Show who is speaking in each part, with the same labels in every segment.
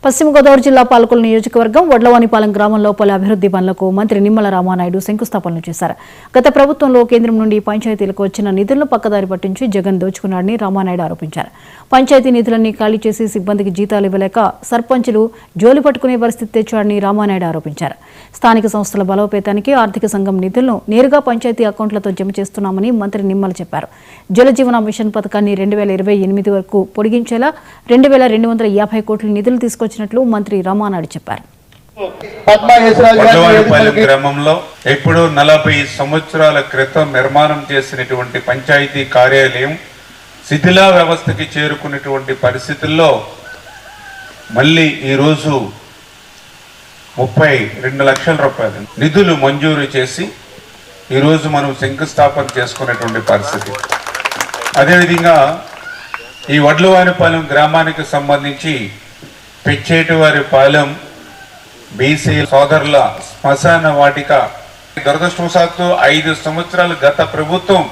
Speaker 1: పశ్చిమ గోదావరి జిల్లా పాలకొల్లు నియోజకవర్గం వడ్లవానిపాలెం గ్రామంలో పలు అభివృద్ధి పనులకు మంత్రి నిమ్మల రామానాయుడు శంకుస్థాపనలు చేశారు. గత ప్రభుత్వంలో కేంద్రం నుండి పంచాయతీలకు వచ్చిన నిధులను పక్కదారి పట్టించి జగన్ దోచుకున్నాడని రామానాయుడు ఆరోపించారు. పంచాయతీ నిధులన్నీ ఖాళీ చేసి సిబ్బందికి జీతాలు ఇవ్వలేక సర్పంచులు జోలి పట్టుకునే పరిస్థితి తెచ్చాడని రామానాయుడు ఆరోపించారు. స్థానిక సంస్థల బలోపేతానికి ఆర్థిక సంఘం నిధులను నేరుగా పంచాయతీ అకౌంట్లతో జమ చేస్తున్నామని మంత్రి నిమ్మల చెప్పారు. జలజీవన మిషన్ పథకాన్ని 2028 వరకు పొడిగించేలా 2250 కోట్ల నిధులు తీసుకొచ్చినట్లు మంత్రి రామానాయుడు చెప్పారు.
Speaker 2: గ్రామంలో ఎప్పుడు 40 సంవత్సరాల క్రితం నిర్మాణం చేసినటువంటి పంచాయతీ కార్యాలయం శిథిలా వ్యవస్థకి చేరుకున్నటువంటి పరిస్థితుల్లో మళ్ళీ ఈరోజు 32 లక్షల రూపాయలు నిధులు మంజూరు చేసి ఈరోజు మనం శంకుస్థాపన చేసుకునేటువంటి పరిస్థితి. అదేవిధంగా ఈ వడ్లవానిపాలెం గ్రామానికి సంబంధించి పెచ్చేటివారిపాలెం బీసీ సోదరుల శ్మశాన వాటిక దురదృష్టవశాత్తు 5 సంవత్సరాలు గత ప్రభుత్వం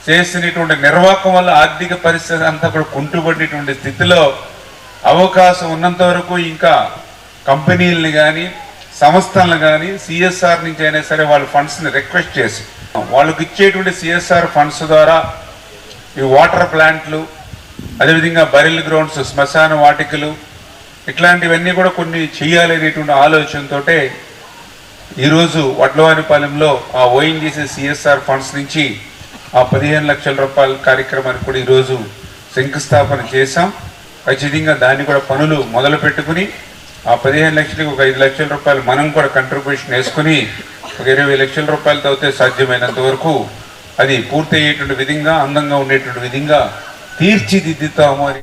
Speaker 2: చేసినటువంటి నిర్వాహకం వల్ల ఆర్థిక పరిస్థితి అంతా కూడా కుంటుపడినటువంటి స్థితిలో అవకాశం ఉన్నంత వరకు ఇంకా కంపెనీలని కానీ సంస్థలను కానీ సిఎస్ఆర్ నుంచి అయినా సరే వాళ్ళ ఫండ్స్ని రిక్వెస్ట్ చేసి వాళ్ళకి ఇచ్చేటువంటి సిఎస్ఆర్ ఫండ్స్ ద్వారా ఈ వాటర్ ప్లాంట్లు, అదేవిధంగా బరిల్ గ్రౌండ్స్, శ్మశాన వాటికలు ఇట్లాంటివన్నీ కూడా కొన్ని చేయాలనేటువంటి ఆలోచనతో ఈరోజు వడ్లవానిపాలెంలో ఆ ఓఎన్జీసీ సిఎస్ఆర్ ఫండ్స్ నుంచి ఆ 15 లక్షల రూపాయల కార్యక్రమాన్ని కూడా ఈరోజు శంకుస్థాపన చేశాం. ఖచ్చితంగా దాన్ని కూడా పనులు మొదలు పెట్టుకుని ఆ 15 లక్షలకి ఒక 5 లక్షల రూపాయలు మనం కూడా కంట్రిబ్యూషన్ వేసుకుని ఒక 20 లక్షల రూపాయలతో అయితే సాధ్యమైనంత వరకు అది పూర్తి అయ్యేటువంటి విధంగా, అందంగా ఉండేటువంటి విధంగా తీర్చిదిద్దుతాము అని